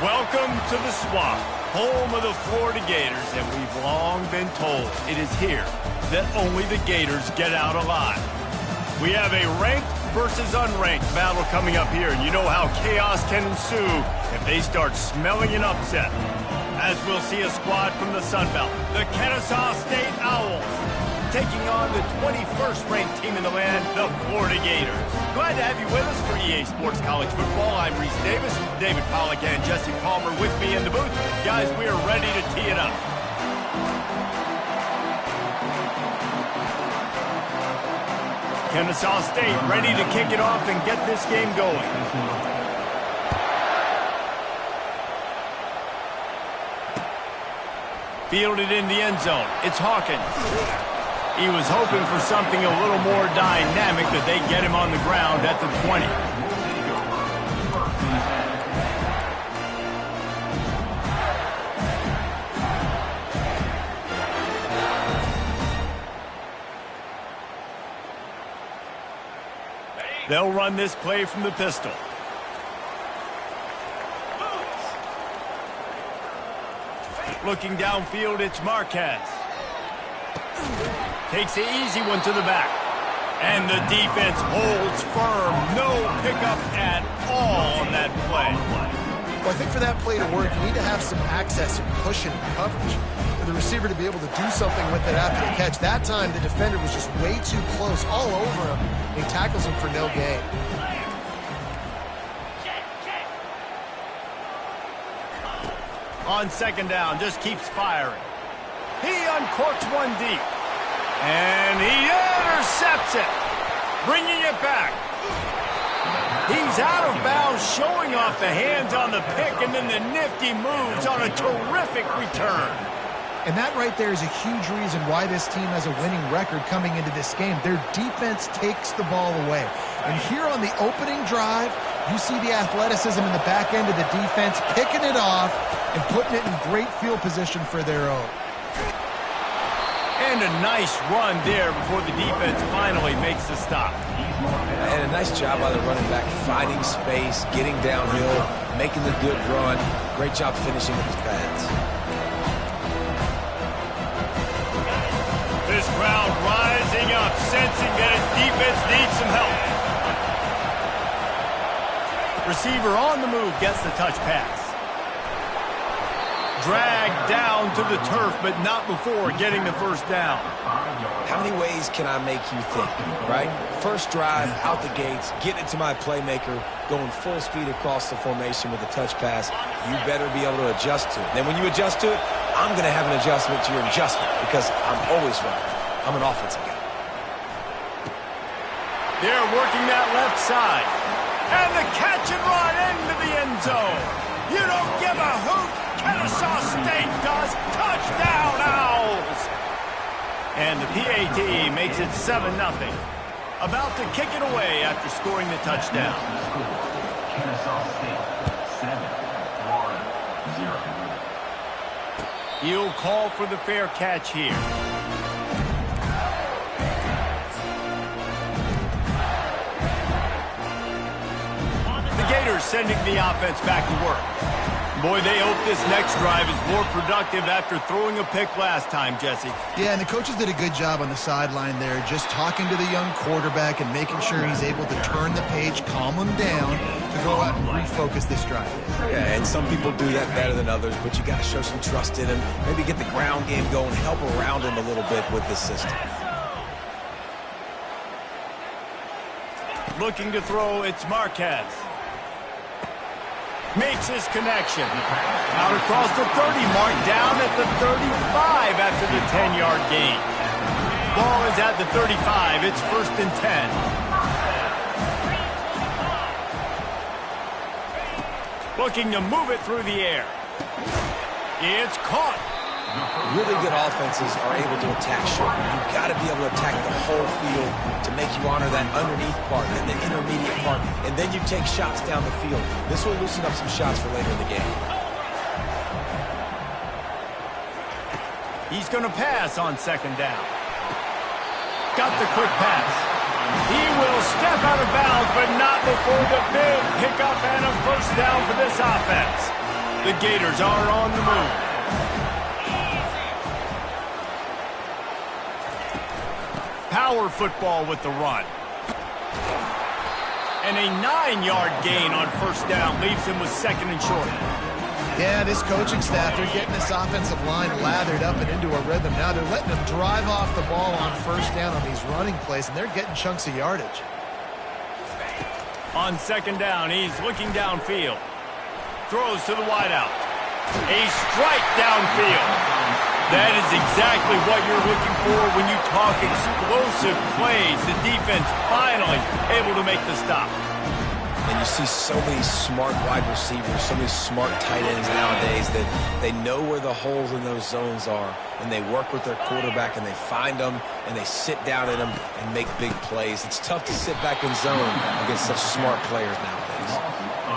Welcome to the Swamp, home of the Florida Gators, and we've long been told it is here that only the Gators get out alive. We have a ranked versus unranked battle coming up here, and you know how chaos can ensue if they start smelling an upset. As we'll see a squad from the Sun Belt, the Kennesaw State Owls, taking on the 21st ranked team in the land, the Florida Gators. Glad to have you with us for EA Sports College Football. I'm Reese Davis, David Pollack and Jesse Palmer with me in the booth. Guys, we are ready to tee it up. Kennesaw State ready to kick it off and get this game going. Fielded in the end zone. It's Hawkins. He was hoping for something a little more dynamic, that they get him on the ground at the 20. They'll run this play from the pistol. Looking downfield, it's Marquez. Takes the easy one to the back. And the defense holds firm. No pickup at all on that play. Well, I think for that play to work, you need to have some access and cushion and coverage for the receiver to be able to do something with it after the catch. That time, the defender was just way too close, all over him. He tackles him for no gain. On second down, just keeps firing. He uncorks one deep. And he intercepts it, bringing it back. He's out of bounds, showing off the hands on the pick, and then the nifty moves on a terrific return. And that right there is a huge reason why this team has a winning record coming into this game. Their defense takes the ball away. And here on the opening drive, you see the athleticism in the back end of the defense, picking it off and putting it in great field position for their own. And a nice run there before the defense finally makes the stop. And a nice job by the running back, finding space, getting downhill, making the good run. Great job finishing with his pads. This crowd rising up, sensing that its defense needs some help. Receiver on the move, gets the touch pass. Dragged down to the turf, but not before getting the first down. How many ways can I make you think, right? First drive, out the gates, getting it to my playmaker, going full speed across the formation with a touch pass. You better be able to adjust to it. Then when you adjust to it, I'm going to have an adjustment to your adjustment because I'm always right. I'm an offensive guy. They're working that left side. And the catch and run into the end zone. You don't give a hoot. Kennesaw State does. Touchdown, Owls. And the PAT makes it 7-0. About to kick it away after scoring the touchdown. Kennesaw State 7, Florida 0. He'll call for the fair catch here. The Gators sending the offense back to work. Boy, they hope this next drive is more productive after throwing a pick last time, Jesse. Yeah, and the coaches did a good job on the sideline there, just talking to the young quarterback and making sure he's able to turn the page, calm him down, to go out and refocus this drive. Yeah, and some people do that better than others, but you got to show some trust in him. Maybe get the ground game going, help around him a little bit with this system. Looking to throw, it's Marquez. Makes his connection. Out across the 30 mark, down at the 35 after the 10-yard gain. Ball is at the 35. It's 1st and 10. Looking to move it through the air. It's caught. Really good offenses are able to attack short. You've got to be able to attack the whole field to make you honor that underneath part and the intermediate part, and then you take shots down the field. This will loosen up some shots for later in the game. He's going to pass on 2nd down. Got the quick pass. He will step out of bounds, but not before the big pickup and a 1st down for this offense. The Gators are on the move. Power football with the run. And a 9-yard gain on 1st down leaves him with 2nd and short. Yeah, this coaching staff, they're getting this offensive line lathered up and into a rhythm. Now they're letting them drive off the ball on 1st down on these running plays, and they're getting chunks of yardage. On 2nd down, he's looking downfield. Throws to the wideout. A strike downfield. That is exactly what you're looking for when you talk explosive plays. The defense finally able to make the stop. And you see so many smart wide receivers, so many smart tight ends nowadays that they know where the holes in those zones are, and they work with their quarterback, and they find them, and they sit down in them and make big plays. It's tough to sit back in zone against such smart players nowadays.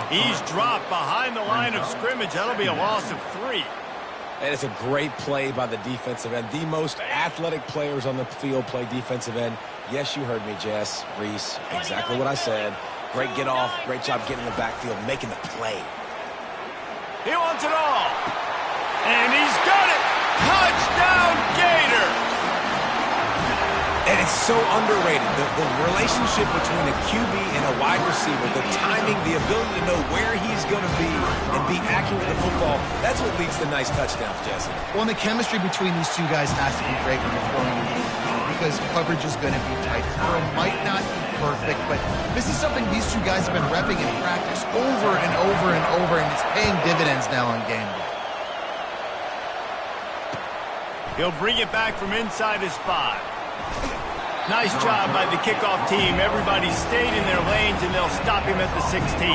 He's dropped behind the line of scrimmage. That'll be a loss of 3. And it's a great play by the defensive end. The most athletic players on the field play defensive end. Yes, you heard me, Jess, Reese. Exactly what I said. Great get off. Great job getting in the backfield, making the play. He wants it all. And he's got it. Touchdown, Gator. And it's so underrated. The relationship between a QB and a wide receiver, the timing, the ability to know where he's going to be and be accurate with the football, that's what leads to nice touchdowns, Jesse. Well, and the chemistry between these two guys has to be great when they're throwing because coverage is going to be tight. Throw might not be perfect, but this is something these two guys have been repping in practice over and over and over, and it's paying dividends now on game day. He'll bring it back from inside his 5. Nice job by the kickoff team. Everybody stayed in their lanes, and they'll stop him at the 16.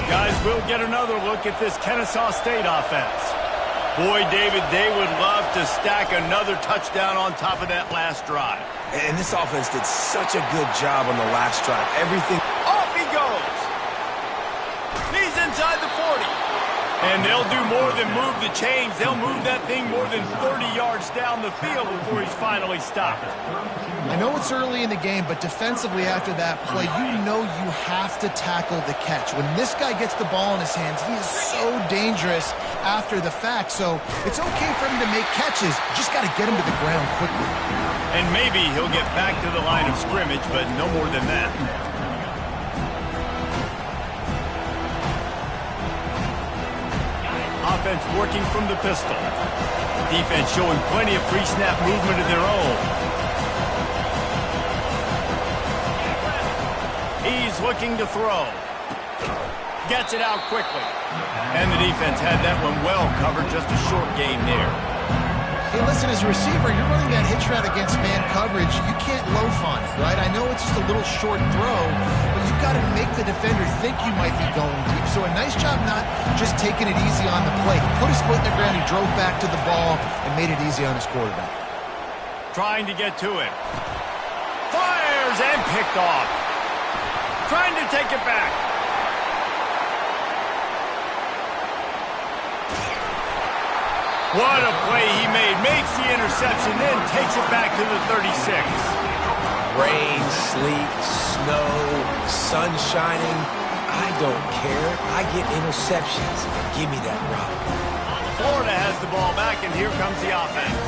Guys, we'll get another look at this Kennesaw State offense. Boy, David, they would love to stack another touchdown on top of that last drive. And this offense did such a good job on the last drive. Everything. Off he goes. He's inside the 40. And they'll do more than move the chains. They'll move that thing more than 30 yards down the field before he's finally stopped. I know it's early in the game, but defensively after that play, you know you have to tackle the catch. When this guy gets the ball in his hands, he is so dangerous after the fact. So it's okay for him to make catches. Just got to get him to the ground quickly. And maybe he'll get back to the line of scrimmage, but no more than that. Offense working from the pistol. Defense showing plenty of pre-snap movement of their own. He's looking to throw. Gets it out quickly. And the defense had that one well covered, just a short gain there. Hey, listen, as a receiver, you're running that hitch route against man coverage. You can't loaf on it, right? I know it's just a little short throw, but you've got to make the defender think you might be going deep. So a nice job not just taking it easy on the play. He put his foot in the ground, he drove back to the ball, and made it easy on his quarterback. Trying to get to it. Fires and picked off. Trying to take it back. What a play he made. Makes the interception, then takes it back to the 36. Rain, sleet, snow, sun shining. I don't care. I get interceptions. Give me that rock. Florida has the ball back, and here comes the offense.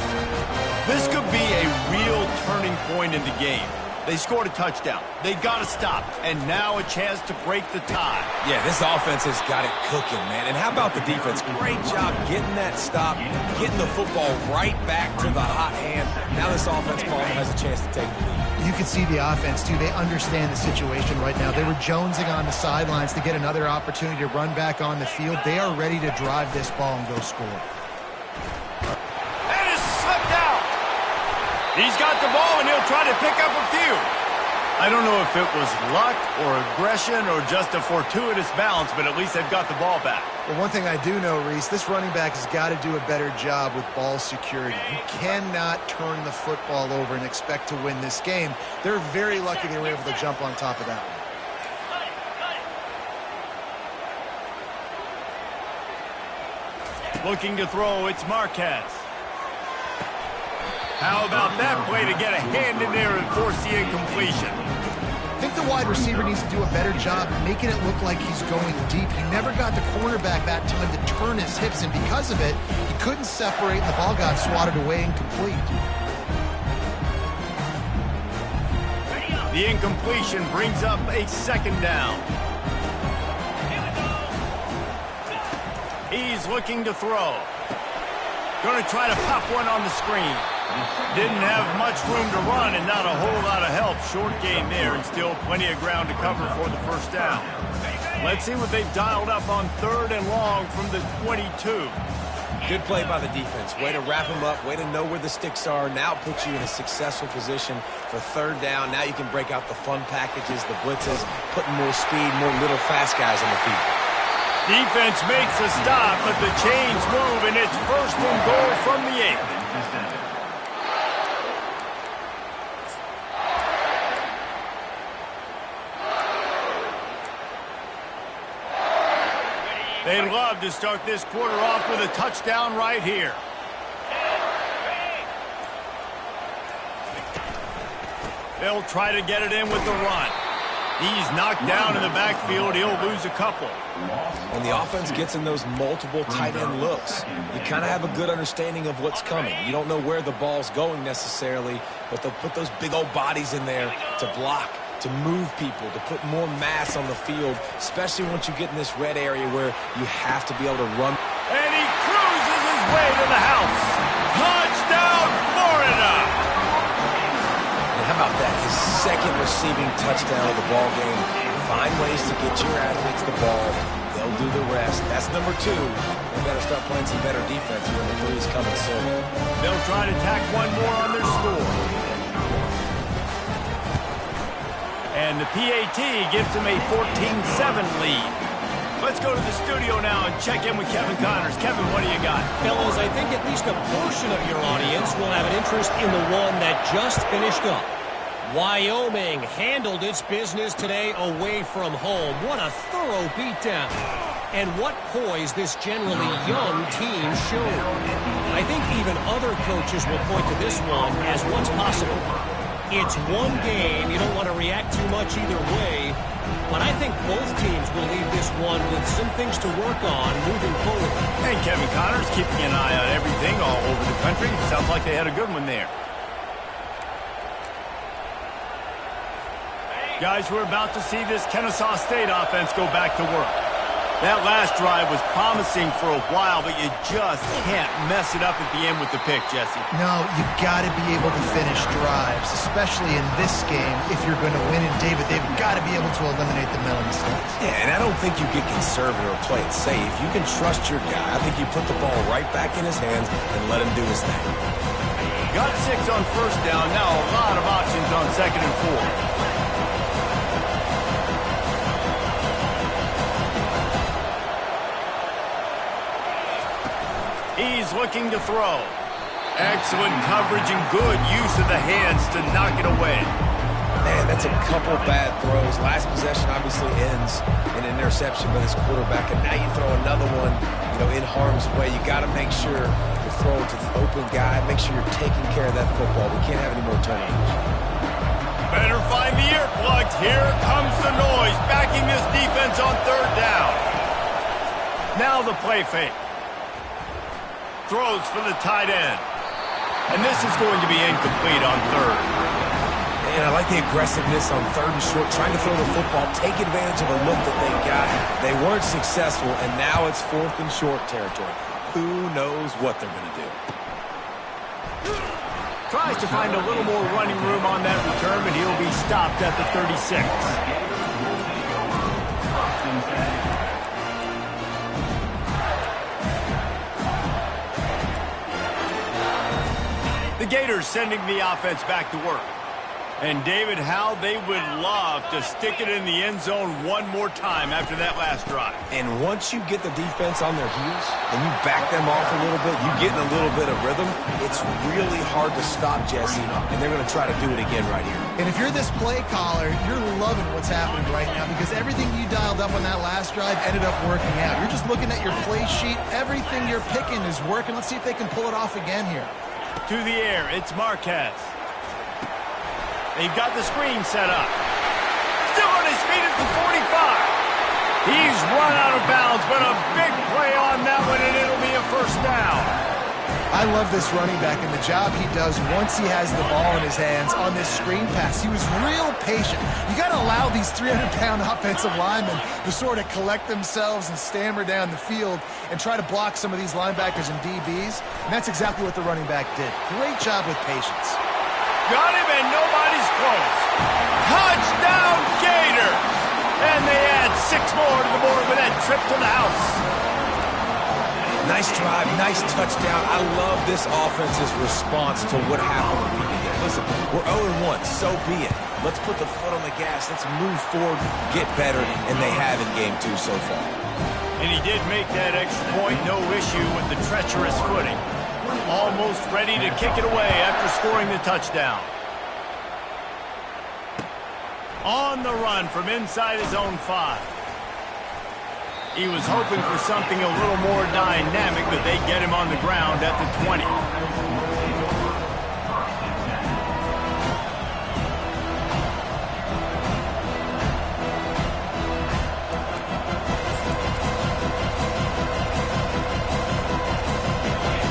This could be a real turning point in the game. They scored a touchdown. They got to stop. And now a chance to break the tie. Yeah, this offense has got it cooking, man. And how about the defense? Great job getting that stop, getting the football right back to the hot hand. Now this offense probably has a chance to take the lead. You can see the offense, too. They understand the situation right now. They were jonesing on the sidelines to get another opportunity to run back on the field. They are ready to drive this ball and go score. And it's slipped out. He's got the ball, and he'll try to pick up a few. I don't know if it was luck or aggression or just a fortuitous bounce, but at least they've got the ball back. Well, one thing I do know, Reese, this running back has got to do a better job with ball security. You cannot turn the football over and expect to win this game. They're very lucky they were able to jump on top of that one. Looking to throw, it's Marquez. How about that play to get a hand in there and force the incompletion? I think the wide receiver needs to do a better job making it look like he's going deep. He never got the cornerback that time to turn his hips, and because of it, he couldn't separate, and the ball got swatted away incomplete. The incompletion brings up a second down. He's looking to throw. Going to try to pop one on the screen. Didn't have much room to run and not a whole lot of help. Short game there and still plenty of ground to cover for the first down. Let's see what they've dialed up on 3rd and long from the 22. Good play by the defense. Way to wrap them up. Way to know where the sticks are. Now it puts you in a successful position for 3rd down. Now you can break out the fun packages, the blitzes, putting more speed, more little fast guys on the field. Defense makes a stop, but the chains move, and it's 1st and goal from the 8. They'd love to start this quarter off with a touchdown right here. They'll try to get it in with the run. He's knocked down in the backfield. He'll lose a couple. When the offense gets in those multiple tight end looks, you kind of have a good understanding of what's coming. You don't know where the ball's going necessarily, but they'll put those big old bodies in there to block, to move people, to put more mass on the field, especially once you get in this red area where you have to be able to run. And he cruises his way to the house. Touchdown, Florida! And how about that? His 2nd receiving touchdown of the ball game. Find ways to get your athletes the ball. They'll do the rest. That's number 2. They better start playing some better defense when the 3 is coming soon. They'll try to tack one more on their score. And the PAT gives them a 14-7 lead. Let's go to the studio now and check in with Kevin Connors. Kevin, what do you got? Fellas, I think at least a portion of your audience will have an interest in the one that just finished up. Wyoming handled its business today away from home. What a thorough beatdown. And what poise this generally young team showed. I think even other coaches will point to this one as what's possible. It's one game. You don't want to react too much either way. But I think both teams will leave this one with some things to work on moving forward. And Kevin Connors keeping an eye on everything all over the country. Sounds like they had a good one there. Guys, we're about to see this Kennesaw State offense go back to work. That last drive was promising for a while, but you just can't mess it up at the end with the pick, Jesse. No, you've got to be able to finish drives, especially in this game. If you're going to win in David, they've got to be able to eliminate the mental mistakes. Yeah, and I don't think you get conservative or play it safe. You can trust your guy. I think you put the ball right back in his hands and let him do his thing. Got 6 on 1st down. Now a lot of options on 2nd and 4. He's looking to throw. Excellent coverage and good use of the hands to knock it away. Man, that's a couple bad throws. Last possession obviously ends in an interception by this quarterback, and now you throw another one, in harm's way. You got to make sure the throw to the open guy. Make sure you're taking care of that football. We can't have any more turnovers. Better find the earplugs. Here comes the noise, backing this defense on third down. Now the play fake. Throws for the tight end. And this is going to be incomplete on third. And I like the aggressiveness on third and short, trying to throw the football, take advantage of a look that they got. They weren't successful, and now it's fourth and short territory. Who knows what they're going to do? Tries to find a little more running room on that return, but he'll be stopped at the 36. The Gators sending the offense back to work. And, David, how they would love to stick it in the end zone one more time after that last drive. And once you get the defense on their heels and you back them off a little bit, you get in a little bit of rhythm, it's really hard to stop, Jesse, and they're going to try to do it again right here. And if you're this play caller, you're loving what's happening right now because everything you dialed up on that last drive ended up working out. You're just looking at your play sheet. Everything you're picking is working. Let's see if they can pull it off again here. To the air, it's Marquez. They've got the screen set up. Still on his feet at the 45. He's run out of bounds, but a big play on that one, and it'll be a first down. I love this running back and the job he does once he has the ball in his hands on this screen pass. He was real patient. You got to allow these 300-pound offensive linemen to sort of collect themselves and stammer down the field and try to block some of these linebackers and DBs, and that's exactly what the running back did. Great job with patience. Got him, and nobody's close. Touchdown, Gators! And they add 6 more to the board with that trip to the house. Nice drive, nice touchdown. I love this offense's response to what happened a week ago. Listen, we're 0-1, so be it. Let's put the foot on the gas. Let's move forward, get better, and they have in game 2 so far. And he did make that extra point, no issue with the treacherous footing. Almost ready to kick it away after scoring the touchdown. On the run from inside his own 5. He was hoping for something a little more dynamic, but they get him on the ground at the 20.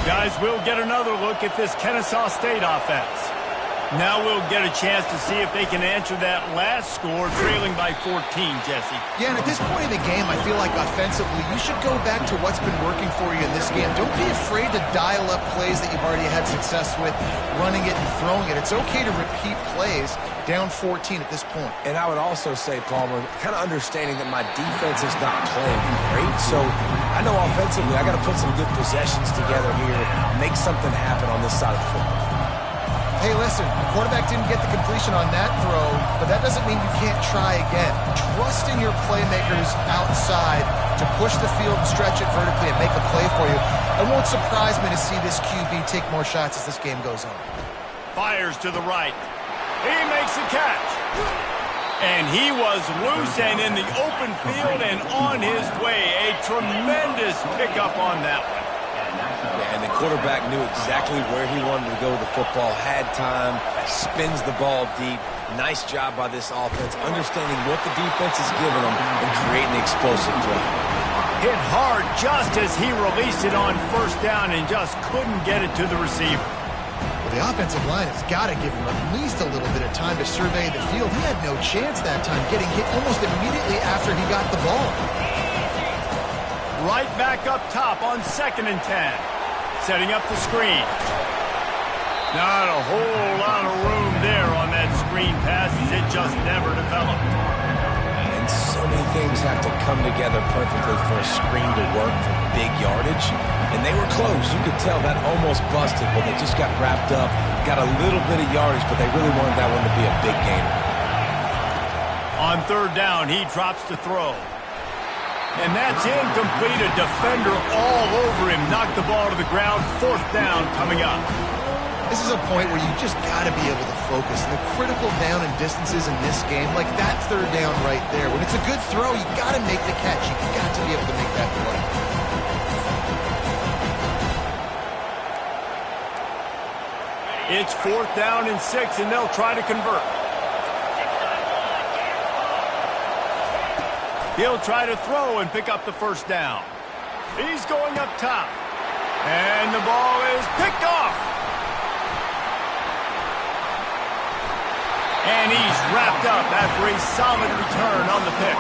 Guys, we'll get another look at this Kennesaw State offense. Now we'll get a chance to see if they can answer that last score, trailing by 14, Jesse. Yeah, and at this point in the game, I feel like offensively, you should go back to what's been working for you in this game. Don't be afraid to dial up plays that you've already had success with, running it and throwing it. It's okay to repeat plays down 14 at this point. And I would also say, Palmer, kind of understanding that my defense is not playing great, so I know offensively I got to put some good possessions together here, make something happen on this side of the football. Hey, listen, the quarterback didn't get the completion on that throw, but that doesn't mean you can't try again. Trust in your playmakers outside to push the field and stretch it vertically and make a play for you. It won't surprise me to see this QB take more shots as this game goes on. Fires to the right. He makes a catch. And he was loose and in the open field and on his way. A tremendous pickup on that one. Yeah, and the quarterback knew exactly where he wanted to go with the football, had time, spins the ball deep. Nice job by this offense, understanding what the defense is giving them and creating the explosive play. Hit hard just as he released it on first down and just couldn't get it to the receiver. Well, the offensive line has got to give him at least a little bit of time to survey the field. He had no chance that time, getting hit almost immediately after he got the ball. Right back up top on 2nd and 10. Setting up the screen. Not a whole lot of room there on that screen pass as it just never developed. And so many things have to come together perfectly for a screen to work for big yardage. And they were close. You could tell that almost busted, but they just got wrapped up, got a little bit of yardage, but they really wanted that one to be a big gainer. On 3rd down, he drops to throw. And that's incomplete. A defender all over him. Knocked the ball to the ground. 4th down coming up. This is a point where you just got to be able to focus. And the critical down and distances in this game, like that 3rd down right there. When it's a good throw, you got to make the catch. You got to be able to make that play. It's 4th down and 6, and they'll try to convert. He'll try to throw and pick up the 1st down. He's going up top. And the ball is picked off. And he's wrapped up after a solid return on the pick.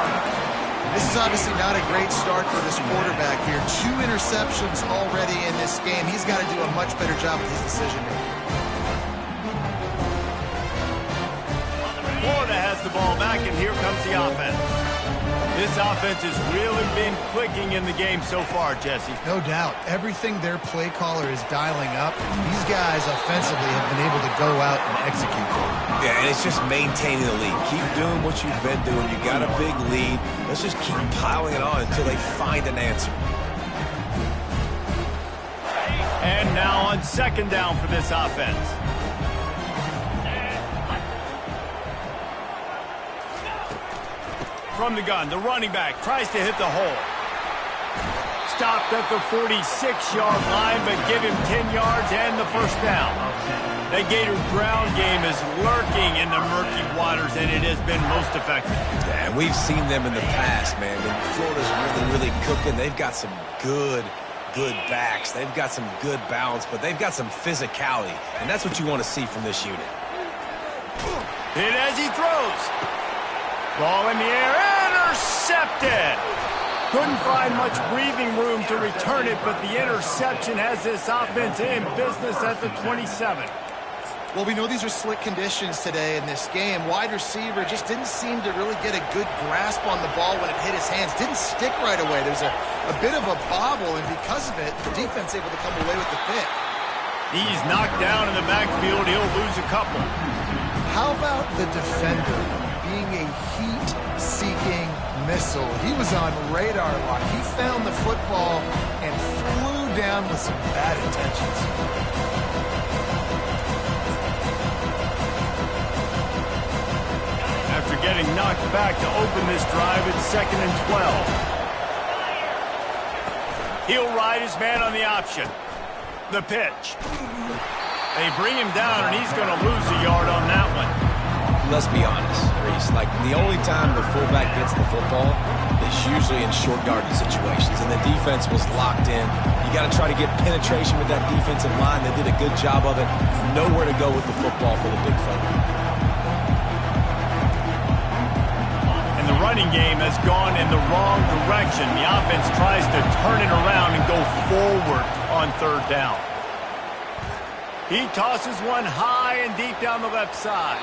This is obviously not a great start for this quarterback here. 2 interceptions already in this game. He's got to do a much better job with his decision-making. Florida has the ball back, and here comes the offense. This offense has really been clicking in the game so far, Jesse. No doubt. Everything their play caller is dialing up, these guys offensively have been able to go out and execute. Yeah, and it's just maintaining the lead. Keep doing what you've been doing. You got a big lead. Let's just keep piling it on until they find an answer. And now on 2nd down for this offense. From the gun, the running back tries to hit the hole. Stopped at the 46-yard line, but give him 10 yards and the 1st down. The Gators' ground game is lurking in the murky waters, and it has been most effective. Yeah, and we've seen them in the past, man. When Florida's really cooking, they've got some good backs. They've got some good balance, but they've got some physicality, and that's what you want to see from this unit. Hit as he throws. Ball in the air, intercepted. Couldn't find much breathing room to return it, but the interception has this offense in business at the 27. Well, we know these are slick conditions today in this game. Wide receiver just didn't seem to really get a good grasp on the ball when it hit his hands. Didn't stick right away. There's a bit of a bobble, and because of it, the defense able to come away with the pick. He's knocked down in the backfield. He'll lose a couple. How about the defender being a heat-seeking missile? He was on radar lock. He found the football and flew down with some bad intentions. After getting knocked back to open this drive, it's 2nd and 12. He'll ride his man on the option. The pitch. They bring him down, and he's going to lose a yard on that one. Let's be honest, Reese. Like, the only time the fullback gets the football is usually in short yardage situations, and the defense was locked in. You got to try to get penetration with that defensive line. They did a good job of it. Nowhere to go with the football for the big fella. And the running game has gone in the wrong direction. The offense tries to turn it around and go forward on 3rd down. He tosses one high and deep down the left side.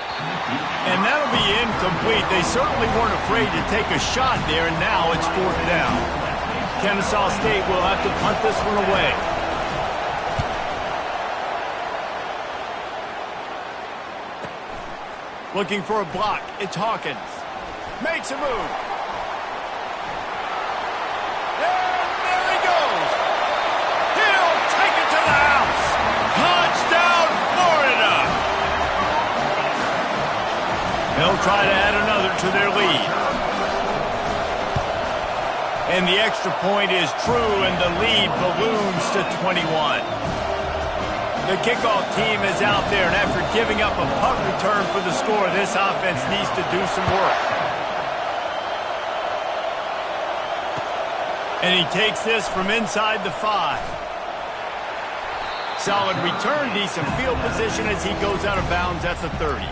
And that'll be incomplete. They certainly weren't afraid to take a shot there, and now it's 4th down. Kennesaw State will have to punt this one away. Looking for a block. It's Hawkins. Makes a move. And there he goes. He'll take it to the house. Touchdown, Florida! They'll try to add another to their lead. And the extra point is true, and the lead balloons to 21. The kickoff team is out there, and after giving up a punt return for the score, this offense needs to do some work. And he takes this from inside the 5. Solid return, decent field position as he goes out of bounds at the 30.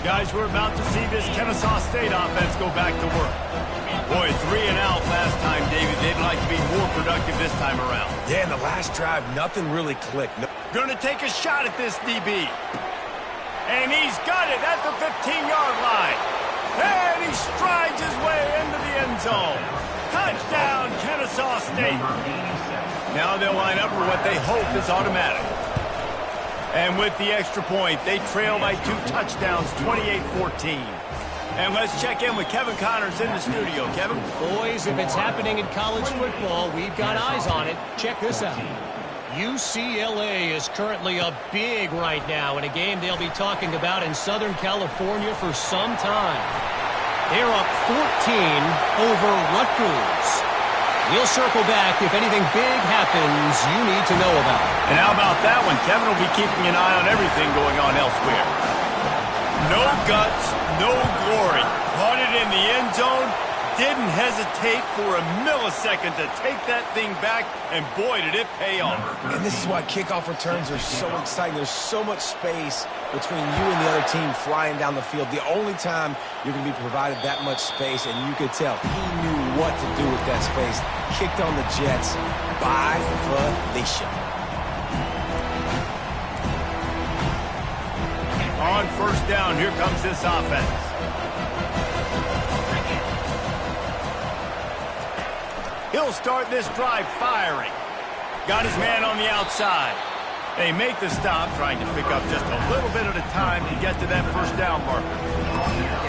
Guys, we're about to see this Kennesaw State offense go back to work. Boy, 3 and out last time, David. They'd like to be more productive this time around. Yeah, in the last drive, nothing really clicked. Going to take a shot at this DB. And he's got it at the 15-yard line. And he strides his way into the end zone. Touchdown, Kennesaw State. Now they'll line up for what they hope is automatic. And with the extra point, they trail by 2 touchdowns, 28-14. And let's check in with Kevin Connors in the studio. Kevin? Boys, if it's happening in college football, we've got eyes on it. Check this out. UCLA is currently up big right now in a game they'll be talking about in Southern California for some time. They're up 14 over Rutgers. We'll circle back if anything big happens you need to know about. And how about that one? Kevin will be keeping an eye on everything going on elsewhere. No guts, no glory. Caught it in the end zone. Didn't hesitate for a millisecond to take that thing back, and boy, did it pay off. And this is why kickoff returns are so exciting. There's so much space between you and the other team flying down the field. The only time you're going to be provided that much space, and you could tell he knew what to do with that space. Kicked on the Jets by Felicia. On first down, here comes this offense. He'll start this drive firing. Got his man on the outside. They make the stop, trying to pick up just a little bit at a time to get to that first down marker.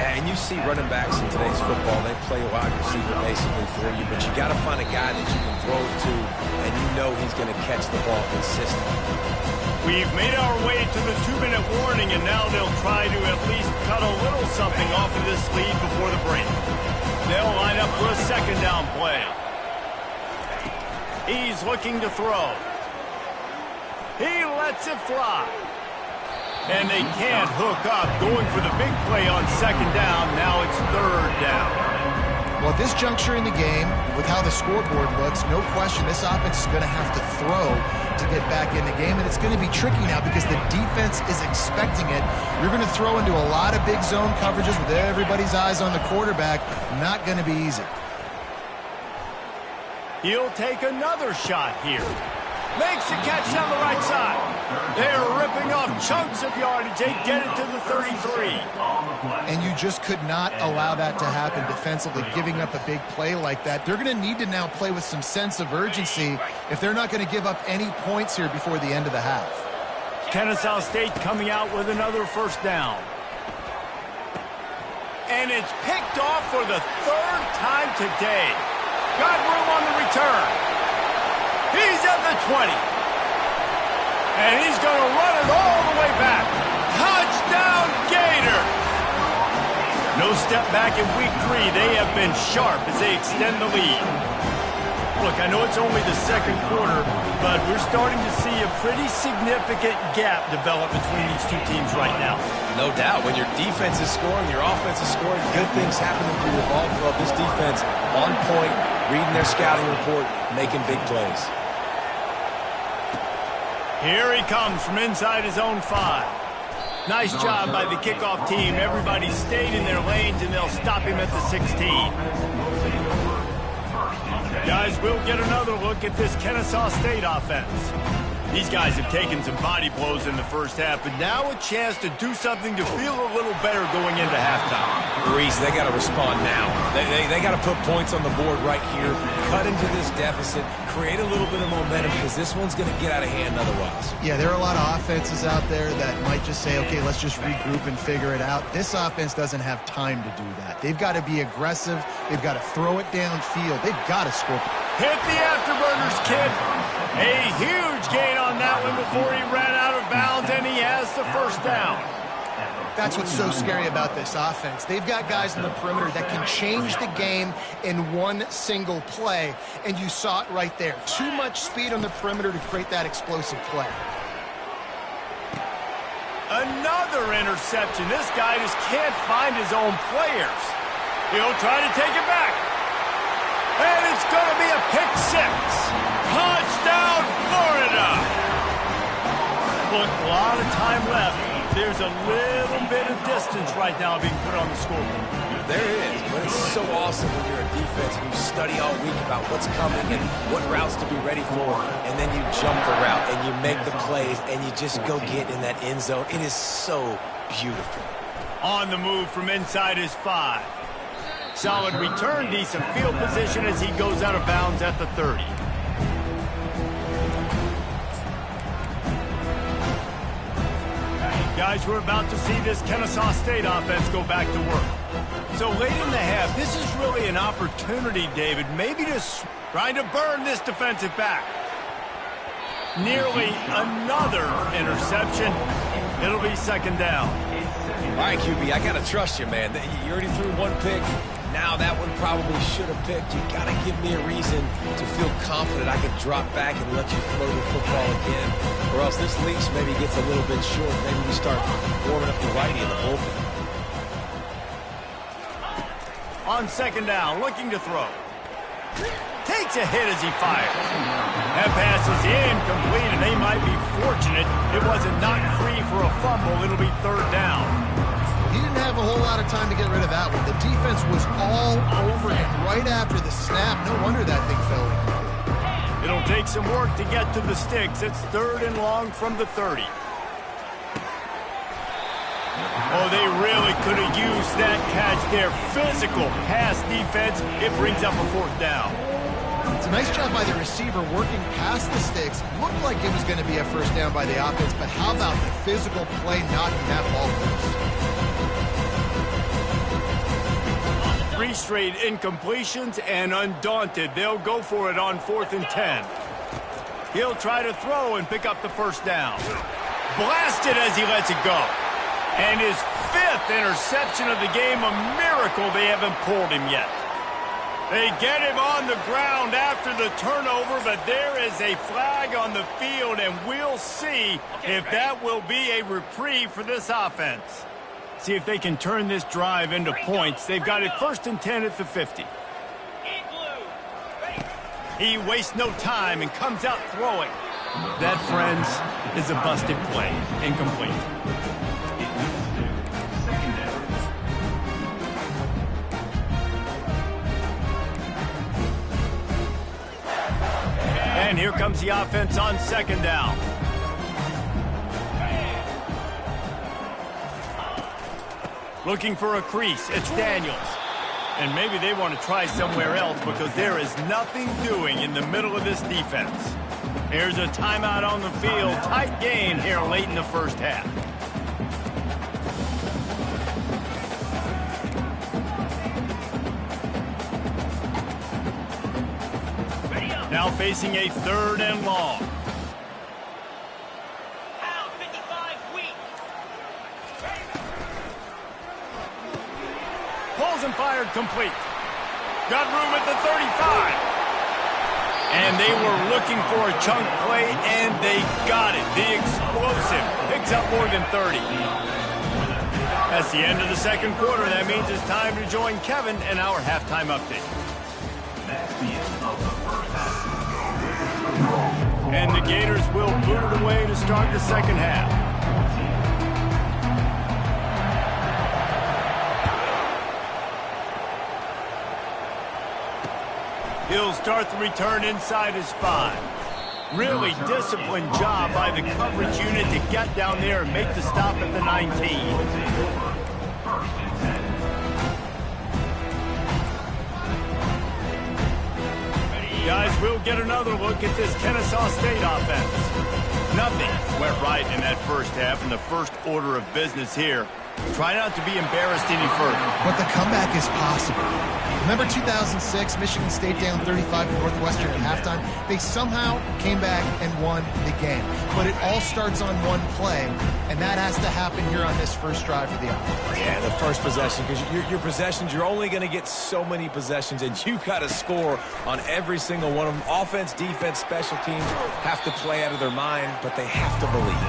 Yeah, and you see running backs in today's football, they play a wide receiver basically for you, but you got to find a guy that you can throw it to, and you know he's going to catch the ball consistently. We've made our way to the 2-minute warning, and now they'll try to at least cut a little something off of this lead before the break. They'll line up for a second down play. He's looking to throw. He lets it fly. And they can't hook up. Going for the big play on second down. Now it's third down. Well, at this juncture in the game, with how the scoreboard looks, no question this offense is going to have to throw to get back in the game. And it's going to be tricky now because the defense is expecting it. You're going to throw into a lot of big zone coverages with everybody's eyes on the quarterback. Not going to be easy. He'll take another shot here. Makes the catch down the right side. They're ripping off chunks of yardage. They get it to the 33. And you just could not allow that to happen defensively, giving up a big play like that. They're going to need to now play with some sense of urgency if they're not going to give up any points here before the end of the half. Kennesaw State coming out with another first down. And it's picked off for the third time today. Got room on the return. He's at the 20. And he's going to run it all the way back. Touchdown, Gator! No step back in week 3. They have been sharp as they extend the lead. Look, I know it's only the second quarter, but we're starting to see a pretty significant gap develop between these two teams right now. No doubt. When your defense is scoring, your offense is scoring, good things happening through your ball club. This defense on point, reading their scouting report, making big plays. Here he comes from inside his own 5. Nice job by the kickoff team. Everybody stayed in their lanes, and they'll stop him at the 16. Guys, we'll get another look at this Kennesaw State offense. These guys have taken some body blows in the first half, but now a chance to do something to feel a little better going into halftime. Reese, they got to respond now. They got to put points on the board right here, cut into this deficit, create a little bit of momentum, because this one's going to get out of hand otherwise. Yeah, there are a lot of offenses out there that might just say, okay, let's just regroup and figure it out. This offense doesn't have time to do that. They've got to be aggressive. They've got to throw it downfield. They've got to score. Hit the afterburners, kid. A huge gain on that one before he ran out of bounds, and he has the first down. That's what's so scary about this offense. They've got guys in the perimeter that can change the game in one single play, and you saw it right there. Too much speed on the perimeter to create that explosive play. Another interception. This guy just can't find his own players. He'll try to take it back. And it's going to be a pick 6. Touchdown, Florida! Look, a lot of time left. There's a little bit of distance right now being put on the scoreboard. There is, but it's so awesome when you're a defense and you study all week about what's coming and what routes to be ready for, and then you jump the route and you make the plays and you just go get in that end zone. It is so beautiful. On the move from inside his 5. Solid return, decent field position as he goes out of bounds at the 30. Guys, we're about to see this Kennesaw State offense go back to work. So late in the half, this is really an opportunity, David, maybe to trying to burn this defensive back. Nearly another interception. It'll be second down. All right, QB, I got to trust you, man. You already threw one pick. Now that one probably should have picked. You got to give me a reason to feel confident I can drop back and let you throw the football again. Or else this leash maybe gets a little bit short. Maybe we start warming up the righty in the bullpen. On second down, looking to throw. Takes a hit as he fires. That pass is incomplete, and they might be fortunate it wasn't knocked free for a fumble. It'll be third down. He didn't have a whole lot of time to get rid of that one. The defense was all over him right after the snap. No wonder that thing fell incomplete. It'll take some work to get to the sticks. It's third and long from the 30. Oh, they really could have used that catch there. Physical pass defense. It brings up a fourth down. It's a nice job by the receiver working past the sticks. Looked like it was going to be a first down by the offense, but how about the physical play knocking that ball loose? 3 straight incompletions, and undaunted, they'll go for it on 4th and 10. He'll try to throw and pick up the first down. Blasted as he lets it go. And his 5th interception of the game, a miracle they haven't pulled him yet. They get him on the ground after the turnover, but there is a flag on the field, and we'll see if that will be a reprieve for this offense. See if they can turn this drive into points. They've got it 1st and 10 at the 50. He wastes no time and comes out throwing. That, friends, is a busted play. Incomplete. And here comes the offense on second down. Looking for a crease. It's Daniels. And maybe they want to try somewhere else because there is nothing doing in the middle of this defense. Here's a timeout on the field. Tight game here late in the first half. Now facing a 3rd and long. Pulls and fired complete. Got room at the 35. And they were looking for a chunk play, and they got it. The explosive picks up more than 30. That's the end of the second quarter. That means it's time to join Kevin in our halftime update. That's the end of the first half. And the Gators will boot it away to start the second half. He'll start the return inside his 5. Really disciplined job by the coverage unit to get down there and make the stop at the 19. Guys, we'll get another look at this Kennesaw State offense. Nothing went right in that first half, and the first order of business here. Try not to be embarrassed any further. But the comeback is possible. Remember 2006, Michigan State down 35 to Northwestern at halftime? They somehow came back and won the game. But it all starts on one play, and that has to happen here on this first drive for the offense. Yeah, the first possession, because your possessions, you're only going to get so many possessions, and you got to score on every single one of them. Offense, defense, special teams have to play out of their mind, but they have to believe.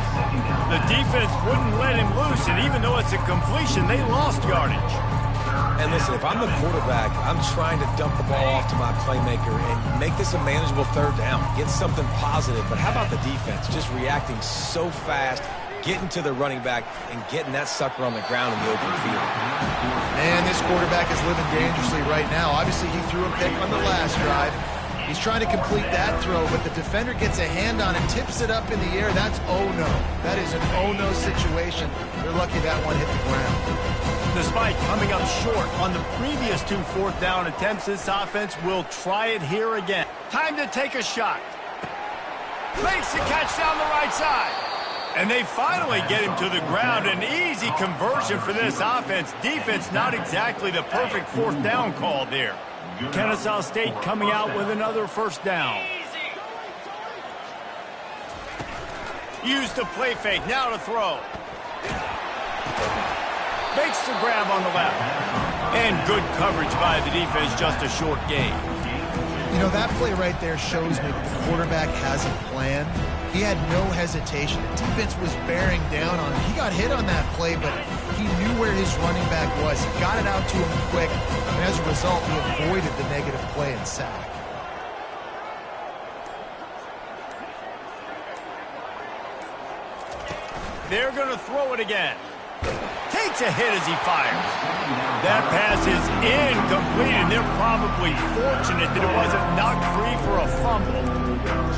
The defense wouldn't let him loose, and even though it's a completion, they lost yardage. And listen, if I'm the quarterback, I'm trying to dump the ball off to my playmaker and make this a manageable third down. Get something positive. But how about the defense? Just reacting so fast, getting to the running back, and getting that sucker on the ground in the open field. Man, this quarterback is living dangerously right now. Obviously, he threw a pick on the last drive. He's trying to complete that throw, but the defender gets a hand on it, tips it up in the air. That's oh-no. That is an oh-no situation. They're lucky that one hit the ground. Despite coming up short on the previous 2 fourth down attempts, this offense will try it here again. Time to take a shot. Makes the catch down the right side. And they finally get him to the ground. An easy conversion for this offense. Defense not exactly the perfect 4th down call there. Kennesaw State coming out with another first down. Use the play fake. Now to throw. Makes the grab on the left. And good coverage by the defense, just a short gain. You know, that play right there shows me that the quarterback has a plan. He had no hesitation. The defense was bearing down on him. He got hit on that play, but he knew where his running back was. He got it out to him quick, and as a result, he avoided the negative play and sack. They're going to throw it again. Takes a hit as he fires. That pass is incomplete, and they're probably fortunate that it wasn't knocked free for a fumble.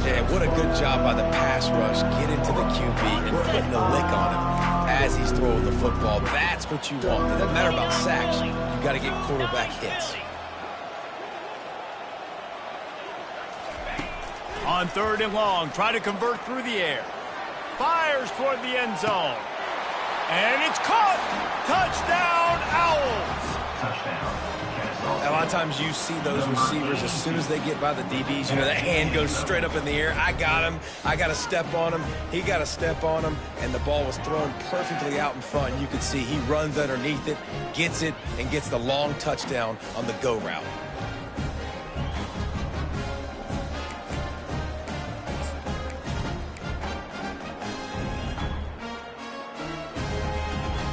Yeah, what a good job by the pass rush. Get into the QB and putting a lick on him as he's throwing the football. That's what you want. It doesn't matter about sacks. You got to get quarterback hits. On 3rd and long, try to convert through the air. Fires toward the end zone. And it's caught! Touchdown, Owls! Touchdown, A lot of times you see those receivers, as soon as they get by the DBs, you know, that hand goes straight up in the air. I got him. I got to step on him. He got to step on him. And the ball was thrown perfectly out in front. You can see he runs underneath it, and gets the long touchdown on the go route.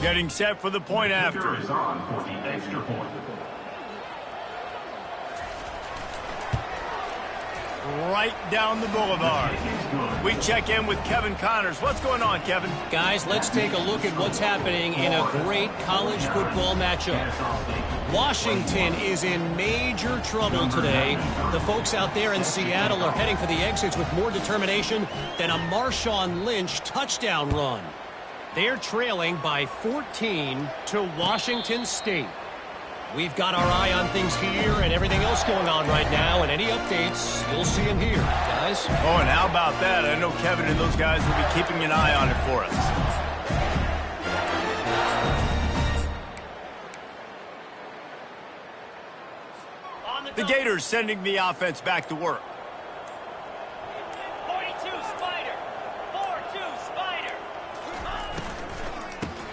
Getting set for the point after. Is on for the extra point. Right down the boulevard. We check in with Kevin Connors. What's going on, Kevin? Guys, let's take a look at what's happening in a great college football matchup. Washington is in major trouble today. The folks out there in Seattle are heading for the exits with more determination than a Marshawn Lynch touchdown run. They're trailing by 14 to Washington State. We've got our eye on things here and everything else going on right now, and any updates, you'll see them here, guys. Oh, and how about that? I know Kevin and those guys will be keeping an eye on it for us. The Gators sending the offense back to work.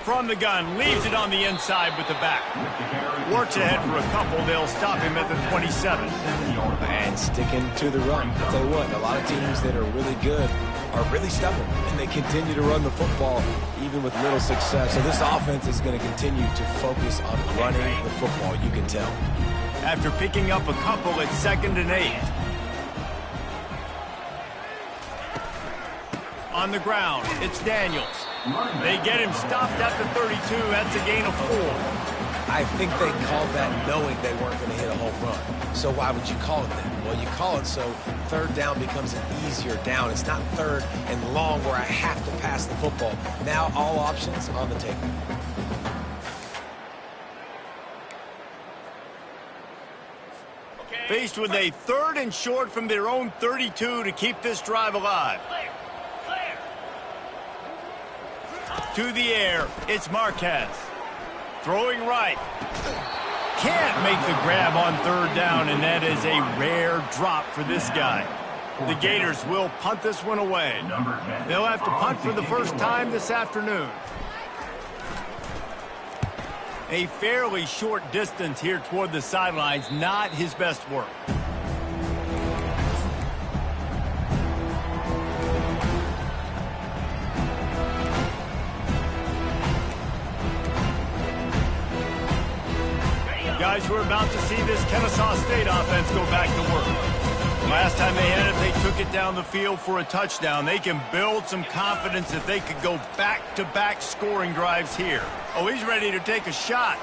From the gun, leaves it on the inside with the back. Works ahead for a couple. They'll stop him at the 27. And sticking to the run. I'll tell you what, a lot of teams that are really good are really stubborn, and they continue to run the football even with little success. So this offense is going to continue to focus on running the football, you can tell. After picking up a couple at 2nd and 8. On the ground, it's Daniels. They get him stopped at the 32. That's a gain of 4. I think they called that knowing they weren't going to hit a home run. So why would you call it that? Well, you call it so 3rd down becomes an easier down. It's not 3rd and long where I have to pass the football. Now all options on the table. Faced with a 3rd and short from their own 32 to keep this drive alive. To the air, it's Marquez. Throwing right. Can't make the grab on 3rd down, and that is a rare drop for this guy. The Gators will punt this one away. They'll have to punt for the first time this afternoon. A fairly short distance here toward the sidelines, not his best work. Guys, we're about to see this Kennesaw State offense go back to work. Last time they had it, they took it down the field for a touchdown. They can build some confidence that they could go back-to-back scoring drives here. Oh, he's ready to take a shot.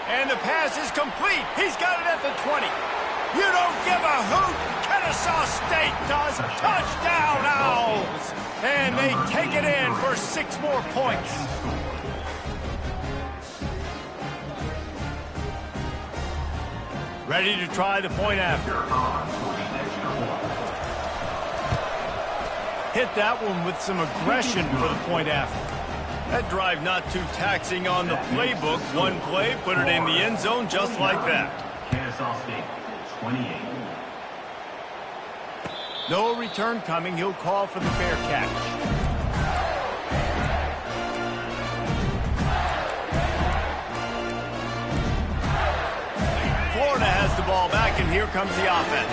And the pass is complete. He's got it at the 20. You don't give a hoot. Kennesaw State does. Touchdown, Owls. And they take it in for 6 more points. Ready to try the point after. Hit that one with some aggression for the point after. That drive not too taxing on the playbook. One play, put it in the end zone just like that. Kennesaw State, 28. No return coming. He'll call for the fair catch. here comes the offense.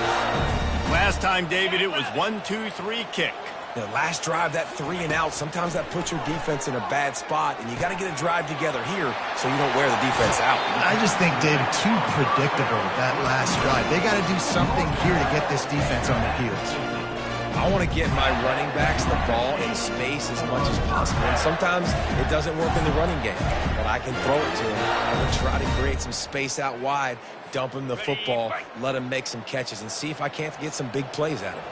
Last time, David, it was 1-2-3 kick. The last drive, that 3 and out, sometimes that puts your defense in a bad spot, and you got to get a drive together here so you don't wear the defense out. I just think, David, too predictable that last drive. They got to do something here to get this defense on their heels. I want to get my running backs the ball in space as much as possible, and sometimes it doesn't work in the running game, but I can throw it to him. I'm going to try to create some space out wide, dump him the football, let him make some catches, and see if I can't get some big plays out of it.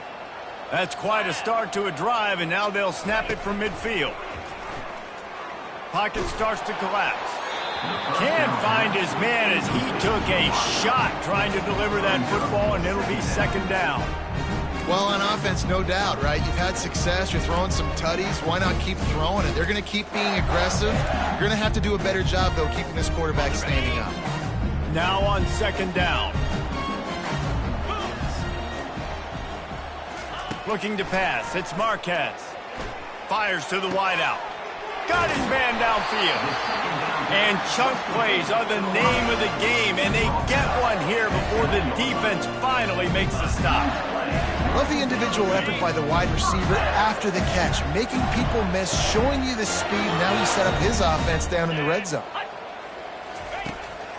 That's quite a start to a drive, and now they'll snap it from midfield. Pocket starts to collapse. Can't find his man as he took a shot trying to deliver that football, and it'll be second down. Well, on offense, no doubt, right? You've had success. You're throwing some tutties. Why not keep throwing it? They're going to keep being aggressive. You're going to have to do a better job, though, keeping this quarterback standing up. Now on second down. Looking to pass. It's Marquez. Fires to the wideout. Got his man downfield. And chunk plays are the name of the game, and they get one here before the defense finally makes the stop. Love the individual effort by the wide receiver after the catch, making people miss, showing you the speed. Now he set up his offense down in the red zone.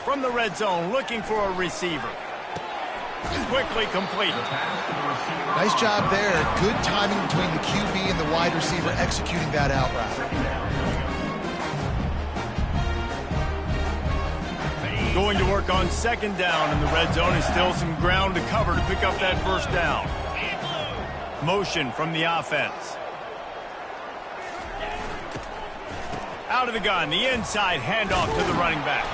From the red zone, looking for a receiver. Quickly complete. Nice job there. Good timing between the QB and the wide receiver executing that out route. Going to work on second down in the red zone. Is still some ground to cover to pick up that first down. Motion from the offense. Out of the gun, the inside handoff to the running back.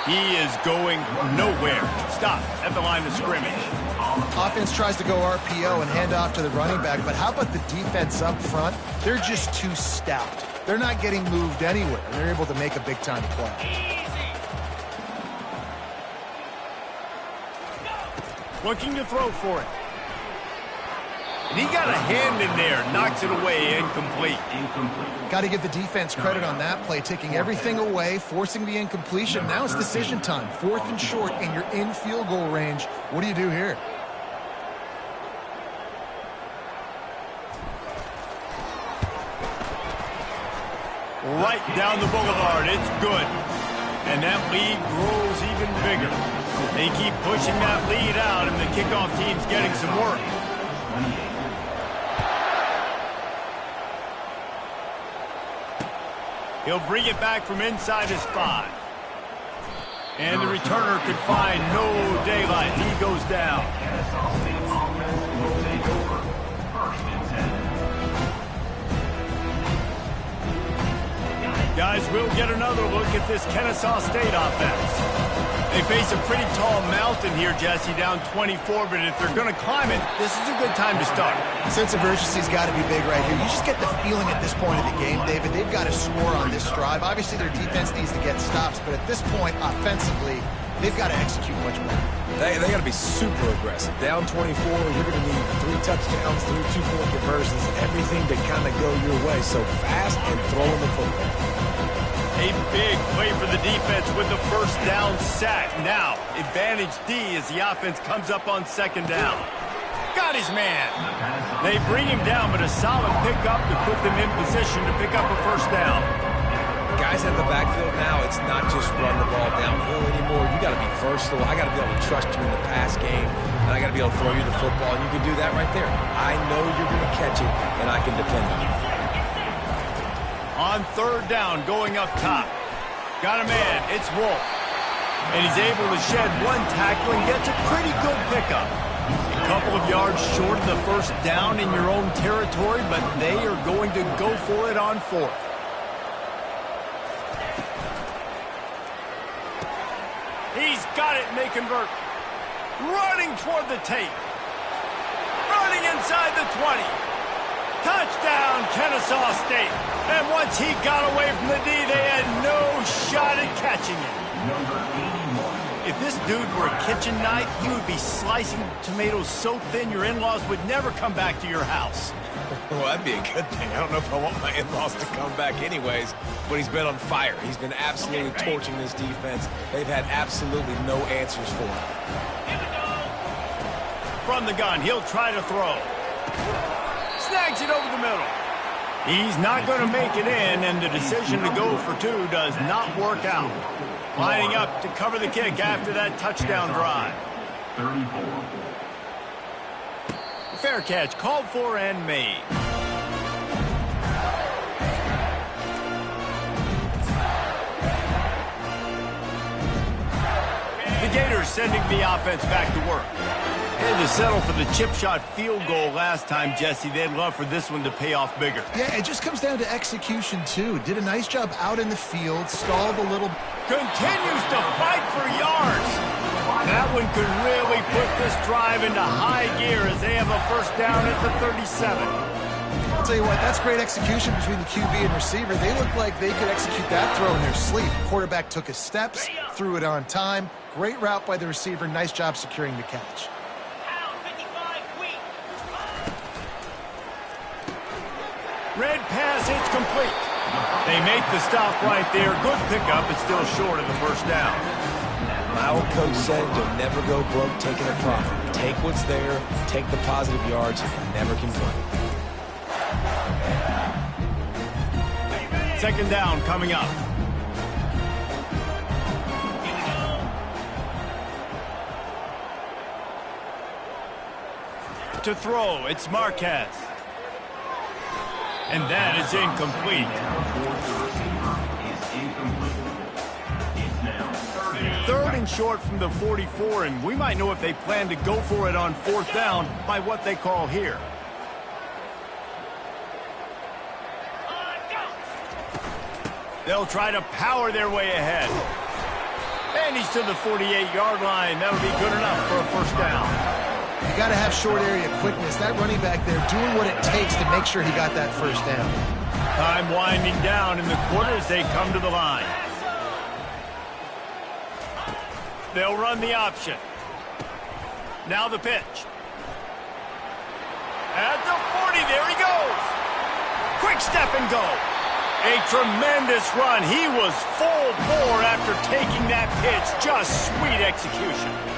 He is going nowhere. Stop at the line of scrimmage. Offense tries to go RPO and hand off to the running back, but how about the defense up front? They're just too stout. They're not getting moved anywhere, and they're able to make a big-time play. Looking to throw for it. And he got a hand in there, knocks it away, incomplete. Got to give the defense credit on that play, taking everything away, forcing the incompletion. Now it's decision time. 4th and short, and you're in field goal range. What do you do here? Right down the boulevard. It's good. And that lead grows even bigger. They keep pushing that lead out, and the kickoff team's getting some work. He'll bring it back from inside his 5. And the returner could find no daylight. He goes down. Guys, we'll get another look at this Kennesaw State offense. They face a pretty tall mountain here, Jesse, down 24, but if they're going to climb it, this is a good time to start. Sense of urgency's got to be big right here. You just get the feeling at this point of the game, David, they've got to score on this drive. Obviously, their defense needs to get stops, but at this point, offensively, they've got to execute much more. They got to be super aggressive. Down 24, you're going to need 3 touchdowns, 3 2-point conversions, everything to kind of go your way. So fast and throwing the football. A big play for the defense with the first down sack. Now, advantage D as the offense comes up on second down. Got his man. They bring him down, but a solid pickup to put them in position to pick up a first down. Guys at the backfield now, it's not just run the ball downhill anymore. You got to be versatile. I got to be able to trust you in the pass game, and I got to be able to throw you the football, and you can do that right there. I know you're going to catch it, and I can depend on it. On third down, going up top. Got a man. It's Wolf. And he's able to shed one tackle and gets a pretty good pickup. A couple of yards short of the first down in your own territory, but they are going to go for it on 4th. He's got it, and they convert. Running toward the tape. Running inside the 20. Touchdown, Kennesaw State. And once he got away from the D, they had no shot at catching him. If this dude were a kitchen knife, he would be slicing tomatoes so thin your in-laws would never come back to your house. Well, that'd be a good thing. I don't know if I want my in-laws to come back anyways, but he's been on fire. He's been absolutely torching this defense. They've had absolutely no answers for him. from the gun. He'll try to throw. Snags it over the middle. He's not going to make it in, and the decision to go for two does not work out. Lining up to cover the kick after that touchdown drive. 34. Fair catch called for and made. The Gators sending the offense back to work. They had to settle for the chip shot field goal last time, Jesse. They'd love for this one to pay off bigger. Yeah, it just comes down to execution, too. Did a nice job out in the field, stalled a little. Continues to fight for yards. That one could really put this drive into high gear as they have a first down at the 37. I'll tell you what, that's great execution between the QB and receiver. They look like they could execute that throw in their sleep. Quarterback took his steps, threw it on time. Great route by the receiver. Nice job securing the catch. Red pass, it's complete. They make the stop right there. Good pickup, but still short of the first down. My old coach said you'll never go broke taking a profit. Take what's there, take the positive yards, and never complain. Second down coming up. To throw, it's Marquez. And that is incomplete. Third and short from the 44, and we might know if they plan to go for it on fourth down by what they call here. They'll try to power their way ahead. And he's to the 48-yard line. That'll be good enough for a first down. You got to have short area quickness. That running back there doing what it takes to make sure he got that first down. Time winding down in the quarter as they come to the line. They'll run the option. Now the pitch. At the 40, there he goes. Quick step and go. A tremendous run. He was full bore after taking that pitch. Just sweet execution.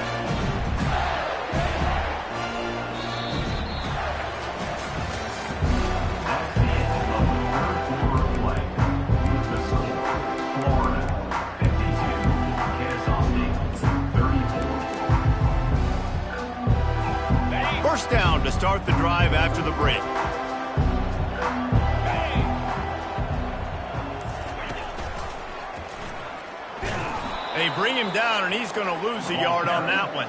First down to start the drive after the break. They bring him down, and he's going to lose a yard on that one.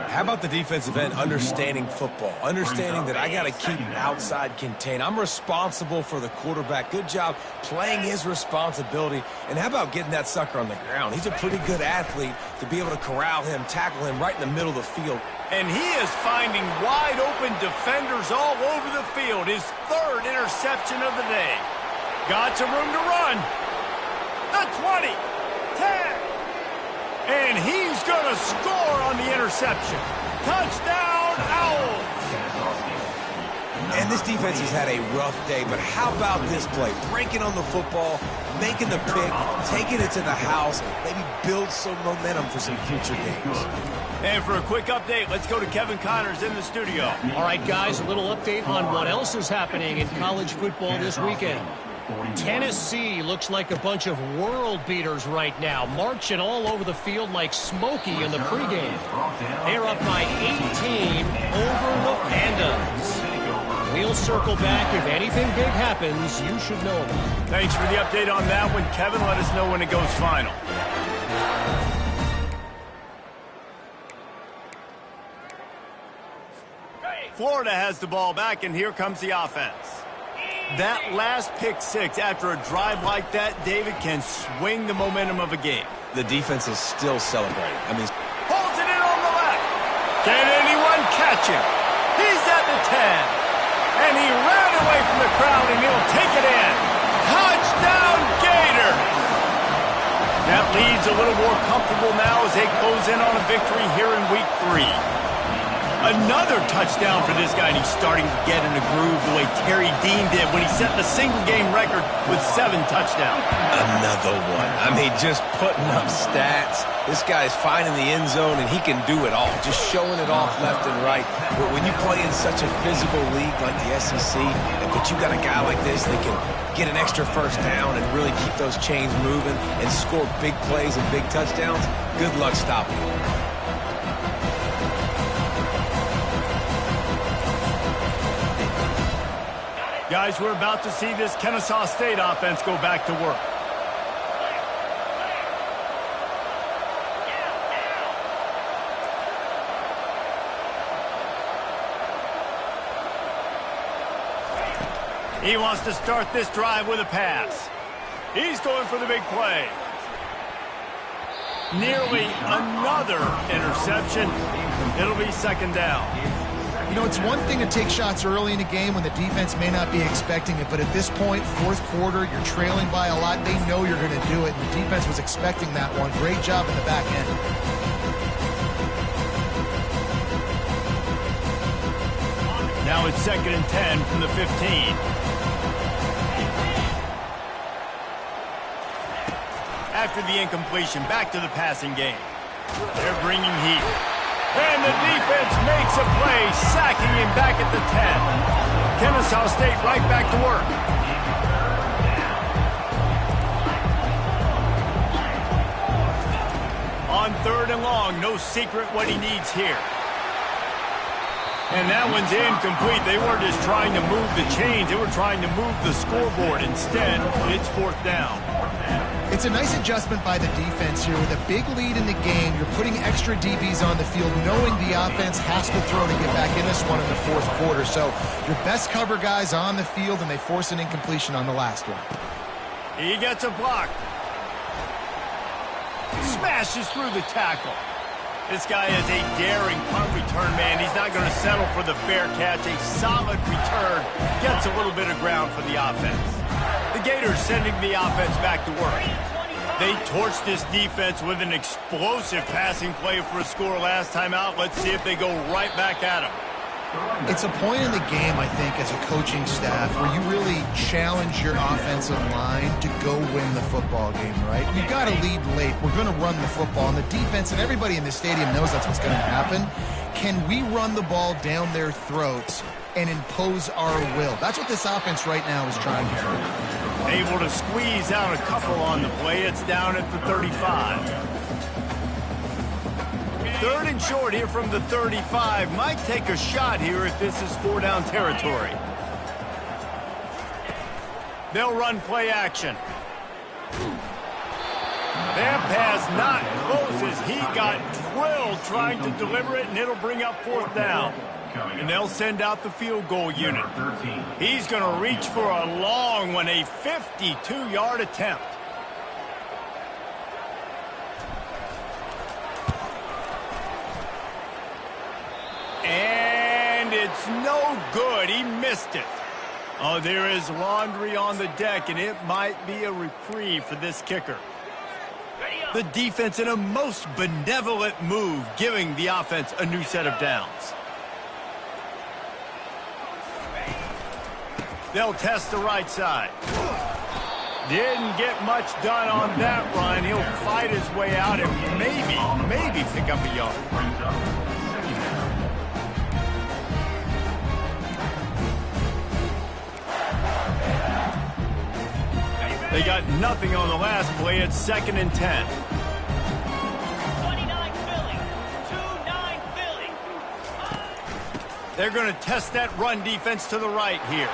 How about the defensive end understanding football, understanding that I got to keep outside contained. I'm responsible for the quarterback. Good job playing his responsibility. And how about getting that sucker on the ground? He's a pretty good athlete to be able to corral him, tackle him right in the middle of the field. And he is finding wide-open defenders all over the field. His third interception of the day. Got some room to run. The 20, 10. And he's going to score on the interception. Touchdown, Owls. And this defense has had a rough day, but how about this play? Breaking on the football, making the pick, taking it to the house, maybe build some momentum for some future games. And for a quick update, let's go to Kevin Connors in the studio. All right, guys, a little update on what else is happening in college football this weekend. Tennessee looks like a bunch of world beaters right now, marching all over the field like Smokey in the pregame. They're up by 18 over the Pandas. We'll circle back. If anything big happens, you should know about it. Thanks for the update on that one, Kevin. Let us know when it goes final. Florida has the ball back, and here comes the offense. That last pick six after a drive like that, David, can swing the momentum of a game. The defense is still celebrating. I mean, Holds it in on the left. Can anyone catch him? He's at the 10. And he ran away from the crowd, and he'll take it in. Touchdown, Gator! That lead's a little more comfortable now as they close in on a victory here in week 3. Another touchdown for this guy, and he's starting to get in a groove the way Terry Dean did when he set the single-game record with 7 touchdowns. Another one. I mean, just putting up stats. This guy's finding the end zone, and he can do it all, just showing it off left and right. But when you play in such a physical league like the SEC, but you got a guy like this that can get an extra first down and really keep those chains moving and score big plays and big touchdowns, good luck stopping him. Guys, we're about to see this Kennesaw State offense go back to work. He wants to start this drive with a pass. He's going for the big play. Nearly another interception. It'll be second down. You know, it's one thing to take shots early in a game when the defense may not be expecting it, but at this point, fourth quarter, you're trailing by a lot. They know you're going to do it, and the defense was expecting that one. Great job in the back end. Now it's 2nd and 10 from the 15. After the incompletion, back to the passing game. They're bringing heat. And the defense makes a play, sacking him back at the 10. Kennesaw State right back to work. On 3rd and long, no secret what he needs here. And that one's incomplete. They weren't just trying to move the chains. They were trying to move the scoreboard. Instead, it's 4th down. It's a nice adjustment by the defense here. With a big lead in the game, you're putting extra DBs on the field, knowing the offense has to throw to get back in this one in the 4th quarter. So your best cover guys on the field, and they force an incompletion on the last one. He gets a block. Smashes through the tackle. This guy is a daring punt return man. He's not going to settle for the fair catch. A solid return. Gets a little bit of ground for the offense. The Gators sending the offense back to work. They torched this defense with an explosive passing play for a score last time out. Let's see if they go right back at him. It's a point in the game, I think, as a coaching staff where you really challenge your offensive line to go win the football game, right? You've got to lead late. We're going to run the football. And the defense and everybody in the stadium knows that's what's going to happen. Can we run the ball down their throats and impose our will? That's what this offense right now is trying to do. Able to squeeze out a couple on the play. It's down at the 35. 3rd and short here from the 35. Might take a shot here if this is 4-down territory. They'll run play action. That pass not close as he got drilled trying to deliver it, and it'll bring up 4th down. And they'll send out the field goal unit. He's going to reach for a long one, a 52-yard attempt. And it's no good. He missed it. Oh, there is laundry on the deck, and it might be a reprieve for this kicker. The defense in a most benevolent move, giving the offense a new set of downs. They'll test the right side. Didn't get much done on that run. He'll fight his way out and maybe pick up a yard. They got nothing on the last play. It's 2nd and 10. 29 Philly. 2-9 Philly. They're going to test that run defense to the right here.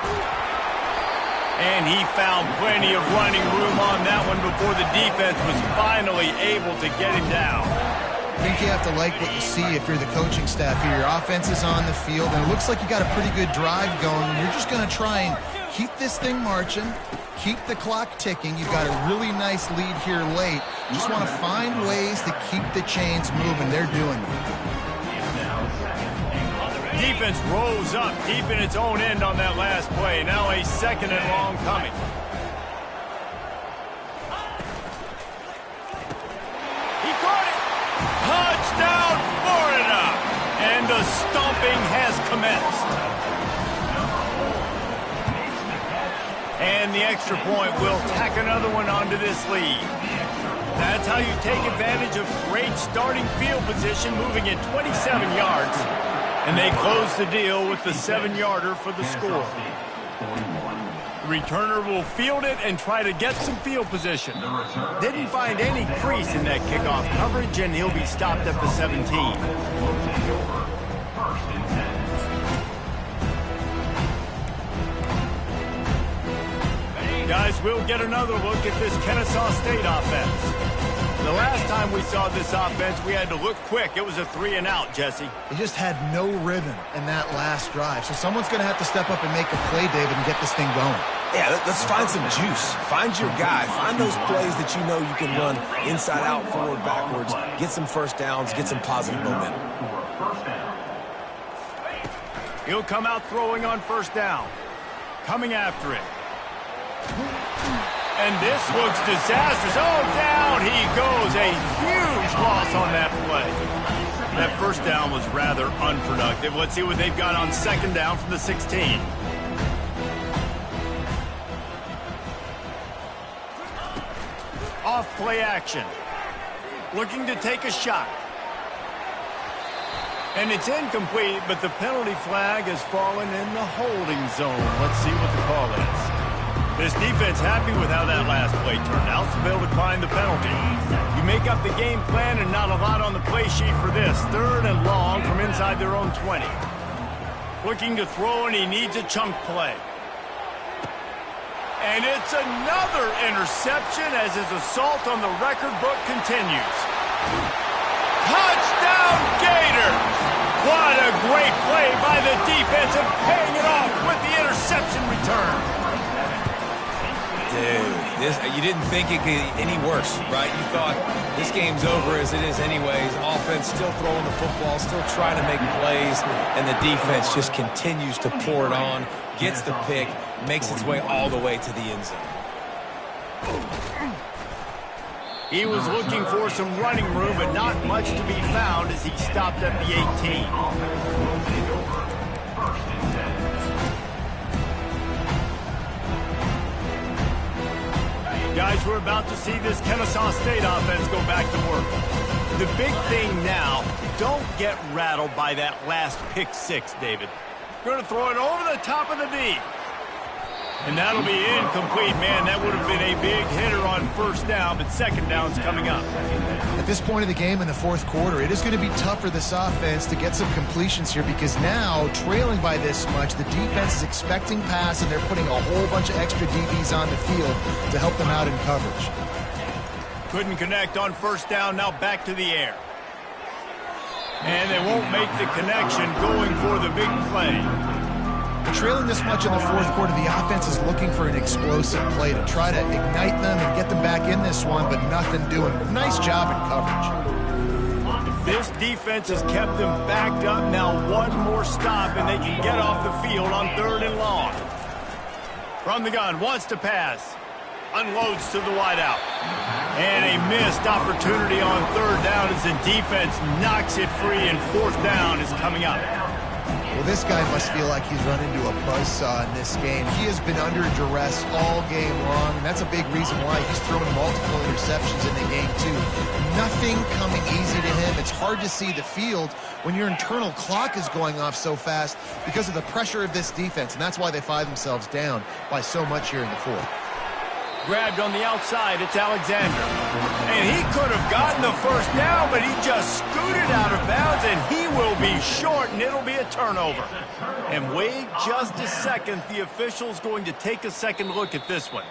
And he found plenty of running room on that one before the defense was finally able to get him down. I think you have to like what you see if you're the coaching staff here. Your offense is on the field, and it looks like you got a pretty good drive going. You're just going to try and keep this thing marching, keep the clock ticking. You've got a really nice lead here late. You just want to find ways to keep the chains moving. They're doing it. Defense rose up deep in its own end on that last play. Now a 2nd and long coming. He caught it. Touchdown, Florida. And And the stomping has commenced. And the extra point will tack another one onto this lead. That's how you take advantage of great starting field position, moving at 27 yards. And they close the deal with the 7-yarder for the score. The returner will field it and try to get some field position. Didn't find any crease in that kickoff coverage, and he'll be stopped at the 17. Guys, we'll get another look at this Kennesaw State offense. The last time we saw this offense, we had to look quick. It was a 3-and-out, Jesse. They just had no rhythm in that last drive. So someone's going to have to step up and make a play, David, and get this thing going. Yeah, let's find some juice. Find your guy. Find those plays that you know you can run inside out, forward, backwards. Get some first downs. Get some positive momentum. He'll come out throwing on first down. Coming after it. And this looks disastrous. Oh, down he goes. A huge loss on that play. That first down was rather unproductive. Let's see what they've got on second down from the 16. Off play action. Looking to take a shot. And it's incomplete, but the penalty flag has fallen in the holding zone. Let's see what the call is. This defense happy with how that last play turned out, so they'll decline the penalty. You make up the game plan and not a lot on the play sheet for this. 3rd and long from inside their own 20. Looking to throw, and he needs a chunk play. And it's another interception as his assault on the record book continues. Touchdown Gators! What a great play by the defense and paying it off with the interception return. Dude, you didn't think it could get any worse, right? You thought this game's over as it is anyways. Offense still throwing the football, still trying to make plays, and the defense just continues to pour it on, gets the pick, makes its way all the way to the end zone. He was looking for some running room, but not much to be found as he stopped at the 18. Guys, we're about to see this Kennesaw State offense go back to work. The big thing now, don't get rattled by that last pick 6, David. You're going to throw it over the top of the D. And that'll be incomplete. Man, that would have been a big hitter on first down, but second down's coming up. At this point of the game in the 4th quarter, it is going to be tough for this offense to get some completions here because now, trailing by this much, the defense is expecting pass, and they're putting a whole bunch of extra DBs on the field to help them out in coverage. Couldn't connect on first down, now back to the air. And they won't make the connection going for the big play. Trailing this much in the 4th quarter, the offense is looking for an explosive play to try to ignite them and get them back in this one, but nothing doing. Nice job in coverage. This defense has kept them backed up. Now one more stop, and they can get off the field on 3rd and long. From the gun, wants to pass. Unloads to the wideout. And a missed opportunity on 3rd down as the defense knocks it free, and 4th down is coming up. Well, this guy must feel like he's run into a buzzsaw in this game. He has been under duress all game long, and that's a big reason why he's thrown multiple interceptions in the game, too. Nothing coming easy to him. It's hard to see the field when your internal clock is going off so fast because of the pressure of this defense, and that's why they find themselves down by so much here in the 4th. Grabbed on the outside, it's Alexander. And he could have gotten the first down, but he just scooted out of bounds, and he will be short, and it'll be a turnover. And wait just a second, the official's going to take a second look at this one.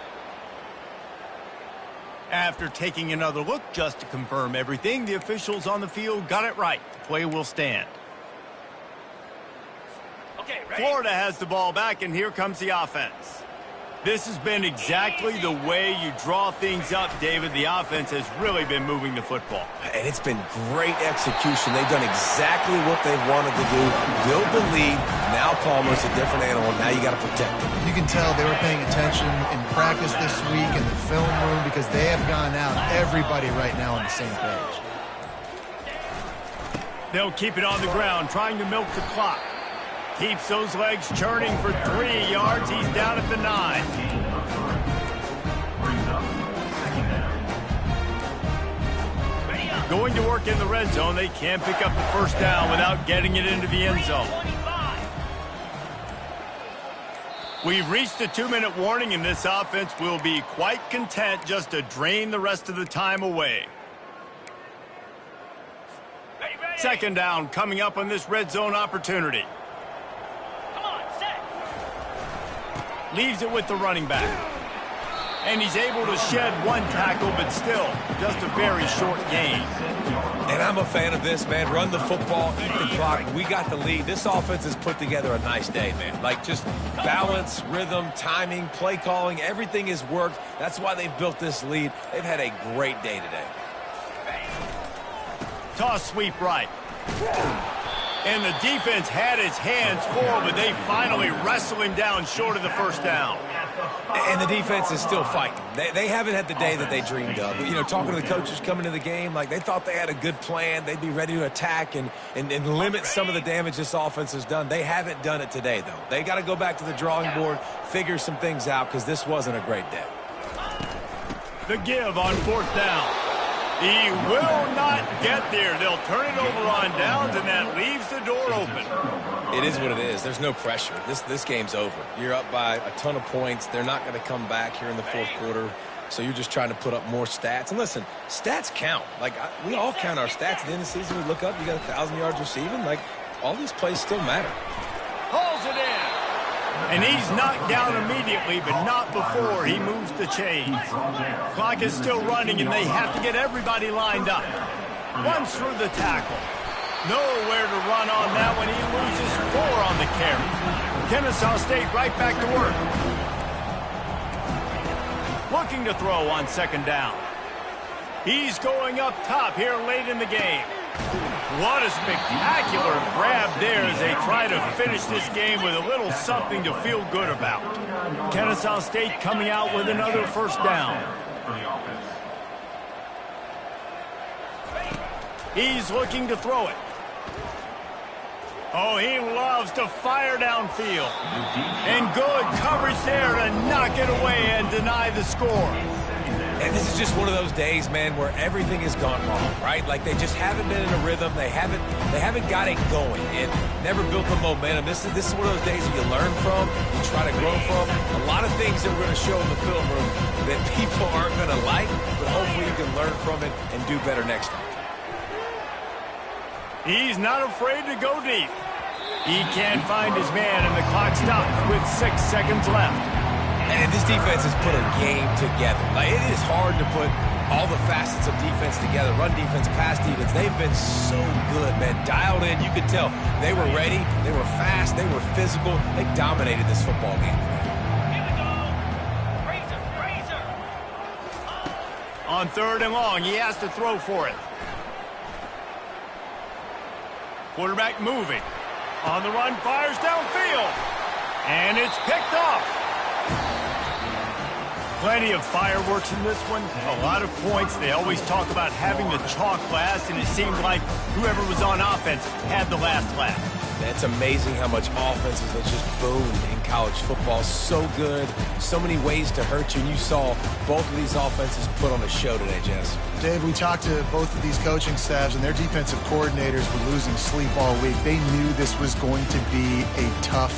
After taking another look just to confirm everything, the officials on the field got it right. The play will stand. Okay, ready? Florida has the ball back, and here comes the offense. This has been exactly the way you draw things up, David. The offense has really been moving the football. And it's been great execution. They've done exactly what they've wanted to do. Build the lead. Now Palmer's a different animal. Now you got to protect him. You can tell they were paying attention in practice this week in the film room because they have gone out, everybody right now on the same page. They'll keep it on the ground, trying to milk the clock. Keeps those legs churning for 3 yards. He's down at the 9. Going to work in the red zone. They can't pick up the first down without getting it into the end zone. We've reached the 2-minute warning, and this offense will be quite content just to drain the rest of the time away. Second down coming up on this red zone opportunity. Come on, set. Leaves it with the running back. And he's able to shed one tackle, but still just a very short gain. And I'm a fan of this, man. Run the football, eat the clock. We got the lead. This offense has put together a nice day, man. Like, just balance, rhythm, timing, play calling, everything has worked. That's why they've built this lead. They've had a great day today. Toss sweep right. And the defense had its hands full, but they finally wrestle him down short of the first down. And the defense is still fighting. They haven't had the day that they dreamed of. You know, talking to the coaches coming to the game, like they thought they had a good plan. They'd be ready to attack and limit some of the damage this offense has done. They haven't done it today, though. They got to go back to the drawing board, figure some things out, because this wasn't a great day. The give on fourth down. He will not get there. They'll turn it over on downs, and that leaves the door open. It is what it is. There's no pressure. This game's over. You're up by a ton of points. They're not going to come back here in the fourth quarter, so you're just trying to put up more stats. And listen, stats count. Like, we all count our stats at the end of the season. We look up, you got 1,000 yards receiving. Like, all these plays still matter. Hauls it in. And he's knocked down immediately, but not before he moves the chains. Clock is still running, and they have to get everybody lined up. Runs through the tackle. Nowhere to run on that one. He loses 4 on the carry. Kennesaw State right back to work. Looking to throw on second down. He's going up top here late in the game. What a spectacular grab there as they try to finish this game with a little something to feel good about. Kennesaw State coming out with another first down. He's looking to throw it. Oh, he loves to fire downfield. And good coverage there to knock it away and deny the score. And this is just one of those days, man, where everything has gone wrong, right? Like, they just haven't been in a rhythm. They haven't got it going and never built the momentum. This is one of those days that you learn from, you try to grow from. A lot of things that we're going to show in the film room that people aren't going to like, but hopefully you can learn from it and do better next time. He's not afraid to go deep. He can't find his man, and the clock stops with 6 seconds left. And this defense has put a game together. Like, it is hard to put all the facets of defense together. Run defense, pass defense. They've been so good, man. Dialed in. You could tell they were ready. They were fast. They were physical. They dominated this football game today. Here we go. Razor. On third and long, he has to throw for it. Quarterback moving. On the run, fires downfield. And it's picked off. Plenty of fireworks in this one. A lot of points. They always talk about having the chalk last, and it seemed like whoever was on offense had the last laugh. It's amazing how much offenses have just boomed in college football. So good. So many ways to hurt you. And you saw both of these offenses put on a show today, Jess. Dave, we talked to both of these coaching staffs, and their defensive coordinators were losing sleep all week. They knew this was going to be a tough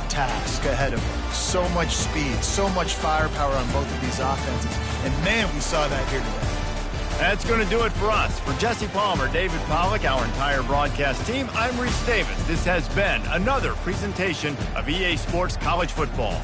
task ahead of them. So much speed, so much firepower on both of these offenses. And, man, we saw that here today. That's going to do it for us. For Jesse Palmer, David Pollack, our entire broadcast team, I'm Reese Davis. This has been another presentation of EA Sports College Football.